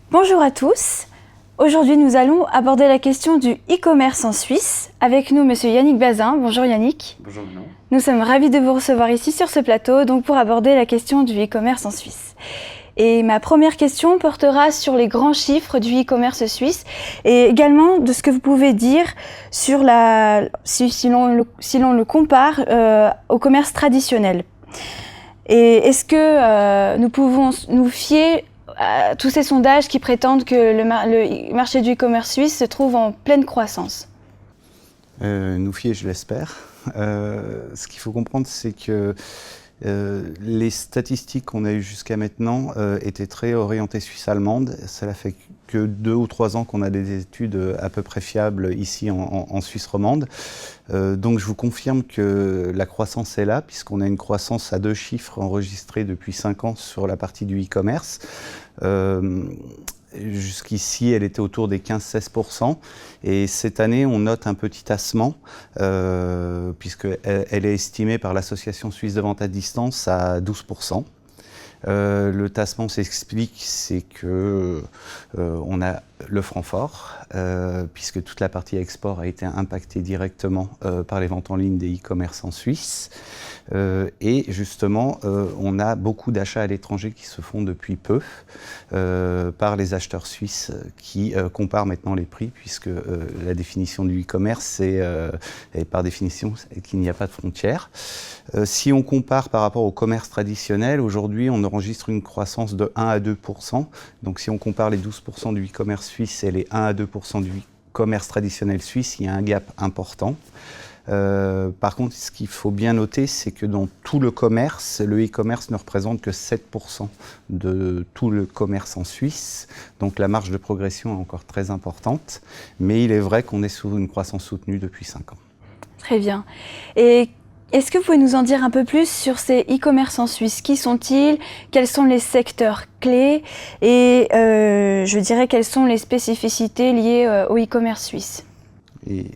Bonjour à tous. Aujourd'hui, nous allons aborder la question du e-commerce en Suisse. Avec nous, monsieur Yannick Bazin. Bonjour Yannick. Bonjour Manon. Nous sommes ravis de vous recevoir ici sur ce plateau pour aborder la question du e-commerce en Suisse. Et ma première question portera sur les grands chiffres du e-commerce suisse et également de ce que vous pouvez dire sur si l'on le compare au commerce traditionnel. Et est-ce que nous pouvons nous fier à tous ces sondages qui prétendent que le marché du e-commerce suisse se trouve en pleine croissance? Nous fier, je l'espère. Ce qu'il faut comprendre, c'est que les statistiques qu'on a eues jusqu'à maintenant étaient très orientées suisse-allemande. Cela fait que 2 ou 3 ans qu'on a des études à peu près fiables ici en Suisse romande. Donc je vous confirme que la croissance est là, puisqu'on a une croissance à 2 chiffres enregistrée depuis 5 ans sur la partie du e-commerce. Jusqu'ici, elle était autour des 15-16%. Et cette année, on note un petit tassement, puisqu'elle est estimée par l'Association suisse de vente à distance à 12%. Le tassement s'explique, c'est que on a le franc fort, puisque toute la partie export a été impactée directement par les ventes en ligne des e-commerce en Suisse. Et justement, on a beaucoup d'achats à l'étranger qui se font depuis peu par les acheteurs suisses qui comparent maintenant les prix, puisque la définition du e-commerce, c'est par définition qu'il n'y a pas de frontières. Si on compare par rapport au commerce traditionnel, aujourd'hui on enregistre une croissance de 1 à 2%. Donc si on compare les 12% du e-commerce suisse et les 1 à 2% du commerce traditionnel suisse, il y a un gap important. Par contre, ce qu'il faut bien noter, c'est que dans tout le commerce, le e-commerce ne représente que 7% de tout le commerce en Suisse. Donc la marge de progression est encore très importante. Mais il est vrai qu'on est sur une croissance soutenue depuis 5 ans. Très bien. Et est-ce que vous pouvez nous en dire un peu plus sur ces e-commerce en Suisse? Qui sont-ils? Quels sont les secteurs clés? Et je dirais quelles sont les spécificités liées au e-commerce suisse? Et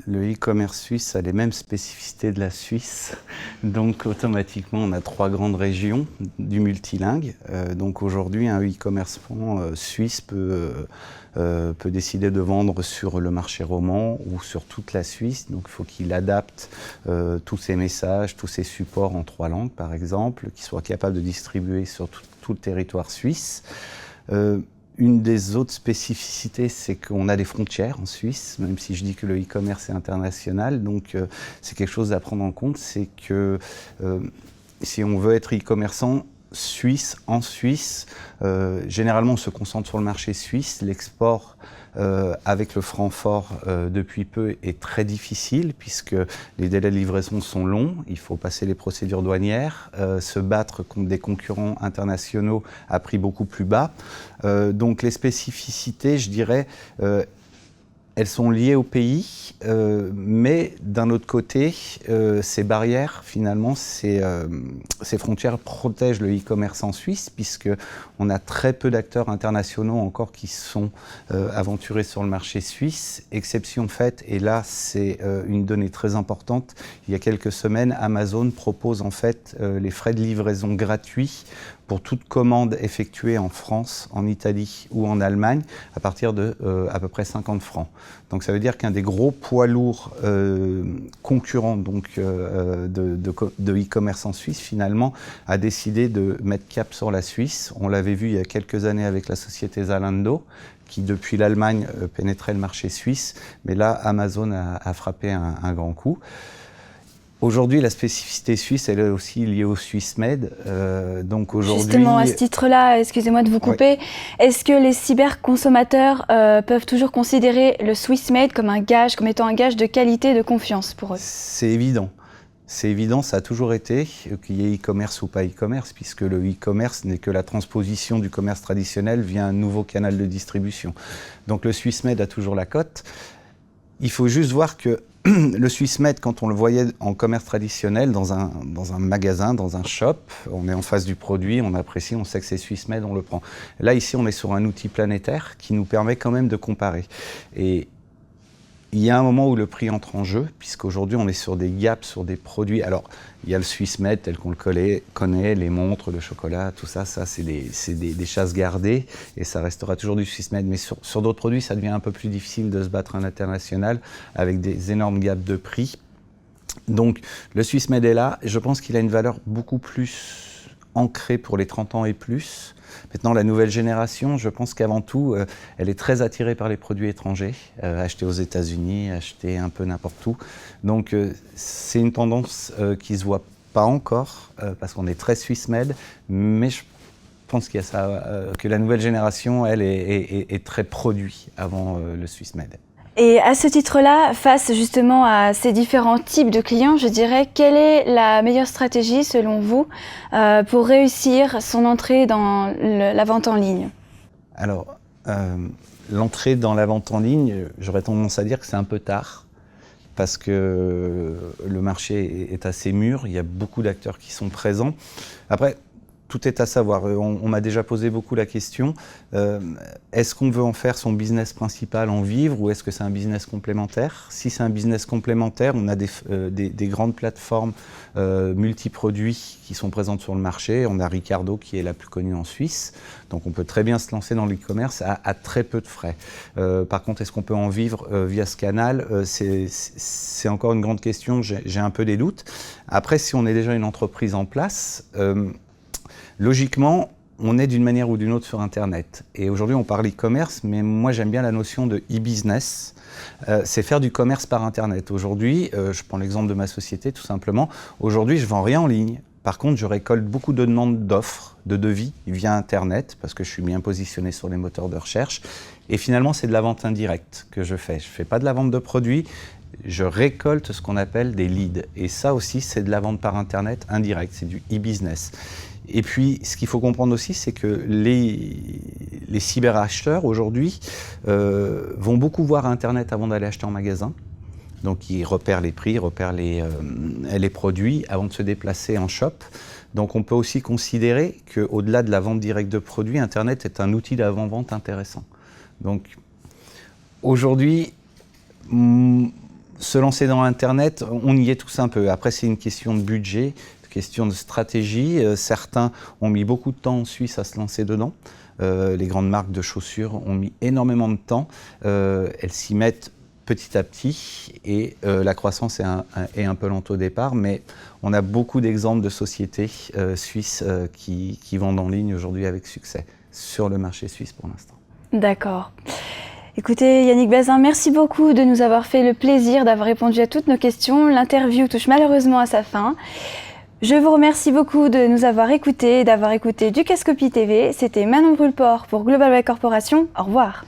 le e-commerce suisse a les mêmes spécificités de la Suisse. Donc automatiquement, on a 3 grandes régions du multilingue. Donc aujourd'hui, un e-commerçant suisse peut décider de vendre sur le marché romand ou sur toute la Suisse. Donc il faut qu'il adapte tous ses messages, tous ses supports en 3 langues par exemple, qu'il soit capable de distribuer sur tout le territoire suisse. Une des autres spécificités, c'est qu'on a des frontières en Suisse, même si je dis que le e-commerce est international. Donc c'est quelque chose à prendre en compte, c'est que si on veut être e-commerçant suisse, en Suisse, généralement on se concentre sur le marché suisse. L'export avec le franc fort depuis peu est très difficile puisque les délais de livraison sont longs, il faut passer les procédures douanières, se battre contre des concurrents internationaux à prix beaucoup plus bas. Donc les spécificités, je dirais, elles sont liées au pays, mais d'un autre côté, ces barrières, finalement, ces frontières protègent le e-commerce en Suisse, puisqu'on a très peu d'acteurs internationaux encore qui sont aventurés sur le marché suisse. Exception faite, et là, c'est une donnée très importante, il y a quelques semaines, Amazon propose en fait les frais de livraison gratuits pour toute commande effectuée en France, en Italie ou en Allemagne, à partir de à peu près 50 francs. Donc ça veut dire qu'un des gros poids lourds concurrents donc, de e-commerce en Suisse, finalement, a décidé de mettre cap sur la Suisse. On l'avait vu il y a quelques années avec la société Zalando, qui depuis l'Allemagne pénétrait le marché suisse, mais là, Amazon a frappé un grand coup. Aujourd'hui, la spécificité suisse, elle est aussi liée au Swissmade. Donc aujourd'hui, justement, à ce titre-là, excusez-moi de vous couper, est-ce que les cyberconsommateurs peuvent toujours considérer le Swissmade comme étant un gage de qualité et de confiance pour eux? C'est évident. C'est évident, ça a toujours été, qu'il y ait e-commerce ou pas e-commerce, puisque le e-commerce n'est que la transposition du commerce traditionnel via un nouveau canal de distribution. Donc le Swissmade a toujours la cote. Il faut juste voir que le Swissmade, quand on le voyait en commerce traditionnel, dans un magasin, dans un shop, on est en face du produit, on apprécie, on sait que c'est Swissmade, on le prend. Là, ici, on est sur un outil planétaire qui nous permet quand même de comparer. Et il y a un moment où le prix entre en jeu, puisqu'aujourd'hui on est sur des gaps, sur des produits. Alors, il y a le Swissmade tel qu'on le connaît, les montres, le chocolat, tout ça, c'est des chasses gardées et ça restera toujours du Swissmade. Mais sur d'autres produits, ça devient un peu plus difficile de se battre à l'international avec des énormes gaps de prix. Donc, le Swissmade est là et je pense qu'il a une valeur beaucoup plus ancrée pour les 30 ans et plus. Maintenant, la nouvelle génération, je pense qu'avant tout, elle est très attirée par les produits étrangers, achetés aux États-Unis, achetés un peu n'importe où. Donc, c'est une tendance qui ne se voit pas encore, parce qu'on est très Swissmade, mais je pense qu'il y a ça, que la nouvelle génération, elle, est très produit avant le Swissmade. Et à ce titre-là, face justement à ces différents types de clients, je dirais, quelle est la meilleure stratégie selon vous pour réussir son entrée dans la vente en ligne? Alors, l'entrée dans la vente en ligne, j'aurais tendance à dire que c'est un peu tard parce que le marché est assez mûr, il y a beaucoup d'acteurs qui sont présents. Après, tout est à savoir. On m'a déjà posé beaucoup la question, est-ce qu'on veut en faire son business principal, en vivre, ou est-ce que c'est un business complémentaire? Si c'est un business complémentaire, on a des grandes plateformes multiproduits qui sont présentes sur le marché. On a Ricardo qui est la plus connue en Suisse. Donc on peut très bien se lancer dans l'e-commerce à très peu de frais. Par contre, est-ce qu'on peut en vivre via ce canal? C'est encore une grande question, j'ai un peu des doutes. Après, si on est déjà une entreprise en place, logiquement, on est d'une manière ou d'une autre sur Internet. Et aujourd'hui, on parle e-commerce, mais moi, j'aime bien la notion de e-business. C'est faire du commerce par Internet. Aujourd'hui, je prends l'exemple de ma société, tout simplement. Aujourd'hui, je ne vends rien en ligne. Par contre, je récolte beaucoup de demandes d'offres, de devis via Internet, parce que je suis bien positionné sur les moteurs de recherche. Et finalement, c'est de la vente indirecte que je fais. Je ne fais pas de la vente de produits. Je récolte ce qu'on appelle des leads. Et ça aussi, c'est de la vente par Internet indirecte. C'est du e-business. Et puis, ce qu'il faut comprendre aussi, c'est que les cyberacheteurs, aujourd'hui, vont beaucoup voir Internet avant d'aller acheter en magasin. Donc, ils repèrent les prix, repèrent les produits avant de se déplacer en shop. Donc, on peut aussi considérer qu'au-delà de la vente directe de produits, Internet est un outil d'avant-vente intéressant. Donc, aujourd'hui, se lancer dans Internet, on y est tous un peu. Après, c'est une question de budget, question de stratégie. Certains ont mis beaucoup de temps en Suisse à se lancer dedans. Les grandes marques de chaussures ont mis énormément de temps. Elles s'y mettent petit à petit et la croissance est un peu lente au départ, mais on a beaucoup d'exemples de sociétés suisses qui vendent en ligne aujourd'hui avec succès sur le marché suisse pour l'instant. D'accord. Écoutez, Yannick Bazin, merci beaucoup de nous avoir fait le plaisir d'avoir répondu à toutes nos questions. L'interview touche malheureusement à sa fin. Je vous remercie beaucoup de nous avoir écoutés, d'avoir écouté Ducascopie TV. C'était Manon Brulport pour Global Way Corporation. Au revoir.